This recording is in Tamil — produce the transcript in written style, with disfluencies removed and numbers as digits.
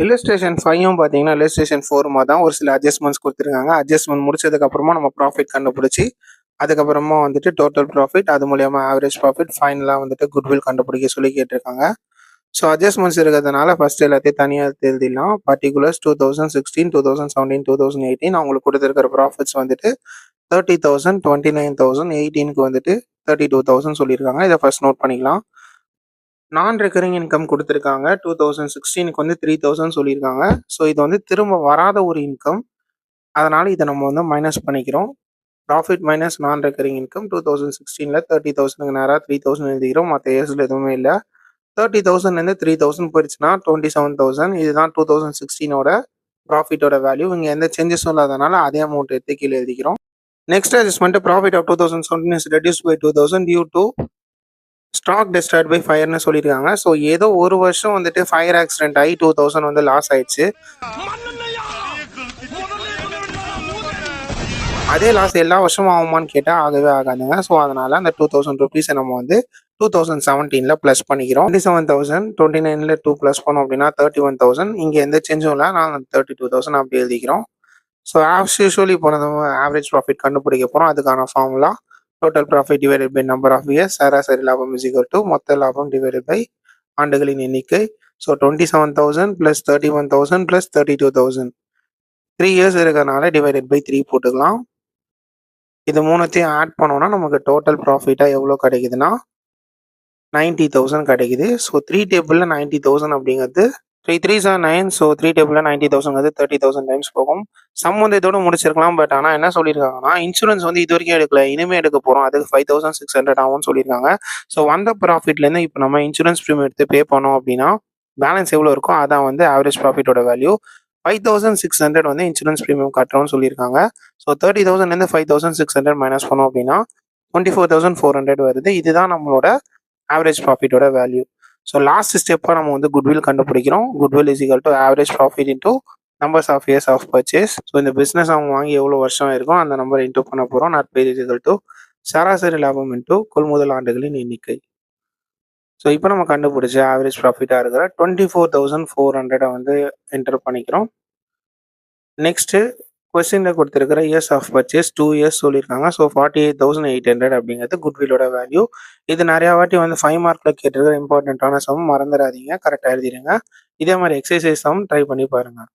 இல்லஸ்ட்ரேஷன் 5ம் பார்த்தீங்கன்னா, இல்லஸ்ட்ரேஷன் 4மா தான் ஒரு சில அட்ஜஸ்ட்மெண்ட்ஸ் குடுத்துருக்காங்க. அட்ஜஸ்ட்மெண்ட் முடிச்சதுக்கப்புறமா நம்ம ப்ராஃபிட் கண்டுபிடிச்சு, அதுக்கப்புறமா வந்துட்டு டோட்டல் ப்ராஃபிட், அது மூலியமா ஆவரேஜ் ப்ராஃபிட், ஃபைனலா வந்துட்டு குட்வில் கண்டுபிடிக்க சொல்லி கேட்டிருக்காங்க. ஸோ அட்ஜஸ்ட்மெண்ட்ஸ் இருக்கிறதுனால ஃபர்ஸ்ட் எல்லாத்தையும் தனியா எழுதிடலாம். பர்ட்டிகுலர்ஸ் 2016, 2017, 2018 அவங்களுக்கு குடுத்திருக்கிற ப்ராஃபிட்ஸ் வந்துட்டு 30,000, 29,000, 18க்கு வந்துட்டு 32,000 சொல்லியிருக்காங்க. இத ஃபர்ஸ்ட் நோட் பண்ணிக்கலாம். நான் ரெக்கரிங் இன்கம் குடுத்திருக்காங்க. 2016க்கு வந்து 3,000 சொல்லியிருக்காங்க. ஸோ இது வந்து திரும்ப வராத ஒரு இன்கம். அதனால இத நம்ம வந்து மைனஸ் பண்ணிக்கிறோம். ப்ராஃபிட் மைனஸ் நான் ரெக்கரிங் இன்கம் 2016ல 30,000க்கு நேரா 3,000 எழுதிக்கிறோம். மத்த இயர்ஸ்ல எதுவுமே இல்ல. 30,000லேருந்து 3,000 போயிடுச்சுன்னா 27,000. இதுதான் 2016ஓட ப்ராஃபிட்டோட வேல்யூ. இங்க எந்த சேஞ்சஸும் இல்லாதனால அதே அமௌண்ட் எடுத்து கீழ எழுதிக்கிறோம். Next adjustment profit of 2017 is reduced by 2,000 due to stock destroyed by ஃபயர்னு சொல்லியிருக்காங்க. ஸோ ஏதோ ஒரு வருஷம் வந்துட்டு ஃபயர் ஆக்சிடென்ட் ஆகி 2,000 வந்து லாஸ் ஆயிடுச்சு. அதே லாஸ் எல்லா வருஷமும் ஆகுமான்னு கேட்டால் ஆகவே ஆகாதுங்க. ஸோ அதனால அந்த 2,000 ருபீஸை நம்ம வந்து 2017ல ப்ளஸ் பண்ணிக்கிறோம். 27,000 29ல 2 ப்ளஸ் பண்ணோம் அப்படின்னா 31,000. இங்கே எந்த சேஞ்சும் இல்லை. நான் 32,000 அப்படி எழுதிக்கிறோம். ஸோ ஆஸ் யூஸ்வலி இப்போ நம்ம ஆவரேஜ் ப்ராஃபிட் கண்டுபிடிக்க போகிறோம். அதுக்கான formula total profit divided by number of years, சராசரி லாபம் இஸ் ஈக்குவல் டு மொத்த லாபம் டிவைடட் பை ஆண்டுகளின் எண்ணிக்கை. ஸோ 27,000 ப்ளஸ் 31,000 ப்ளஸ் 32,000 3 இயர்ஸ் இருக்கிறதுனால டிவைடட் பை 3 போட்டுக்கலாம். இது மூணுத்தையும் ஆட் பண்ணோம்னா நமக்கு டோட்டல் ப்ராஃபிட்டாக எவ்வளோ கிடைக்குதுன்னா 90,000 கிடைக்குது. ஸோ 3 டேபிளில் 90,000 அப்படிங்கிறது 3 3s are 9. ஸோ 3 டேபிளில் 90,000 30,000 டைம்ஸ் போகும். சம் வந்து இதோட முடிச்சிருக்கலாம். பட் ஆனால் என்ன சொல்லியிருக்காங்கன்னா இன்சூரன்ஸ் வந்து இது வரைக்கும் எடுக்கல, இனிமே எடுக்க போகிறோம், அதுக்கு 5,600 ஆகும்னு சொல்லியிருக்காங்க. ஸோ வந்த ப்ராஃபிட்லேருந்து இப்போ நம்ம இன்சூரன்ஸ் ப்ரீமியம் எடுத்து பே பண்ணோம் அப்படின்னா பேலன்ஸ் எவ்வளோ இருக்கும், அதான் வந்து ஆவரேஜ் ப்ராஃபிட்டோட வேல்யூ. 5,600 வந்து இன்சூரன்ஸ் ப்ரீமியம் கட்டுறோம்னு சொல்லியிருக்காங்க. ஸோ 30,000லேருந்து 5,600 மைனஸ் பண்ணோம் அப்படின்னா 24,400 வருது. இதுதான் நம்மளோட ஆவரேஜ் ப்ராஃபிட்டோட வேல்யூ. ஸோ லாஸ்ட் ஸ்டெப்பாக நம்ம வந்து குட்வில் கண்டுபிடிக்கிறோம். Goodwill is equal to average profit into numbers of years of purchase. So இந்த பிஸ்னஸ் அவங்க வாங்கி எவ்வளோ வருஷம் இருக்கும் அந்த நம்பர் இன்டூ பண்ண போகிறோம். நற்பெயர் இஸ் ஈக்குவல் டு சராசரி லாபம் இன்டூ கொள்முதல் ஆண்டுகளின் எண்ணிக்கை. ஸோ இப்போ நம்ம கண்டுபிடிச்ச ஆவரேஜ் ப்ராஃபிட்டாக இருக்கிற 24,400 வந்து என்டர் பண்ணிக்கிறோம். நெக்ஸ்ட்டு கொஸ்டினில் கொடுத்துருக்கிற இயர்ஸ் ஆஃப் பர்ச்சேஸ் 2 இயர்ஸ் சொல்லியிருக்காங்க. ஸோ 48,800 அப்படிங்கிறது குட்விலோட வேல்யூ. இது நிறையா வாட்டி வந்து 5 மார்க்கில் கேட்டிருக்கிற இம்பார்ட்டண்ட்டான சம், மறந்துடாதீங்க, கரெக்டாக எழுதிடுங்க. இதே மாதிரி எக்ஸசைஸ் சம் ட்ரை பண்ணி பாருங்கள்.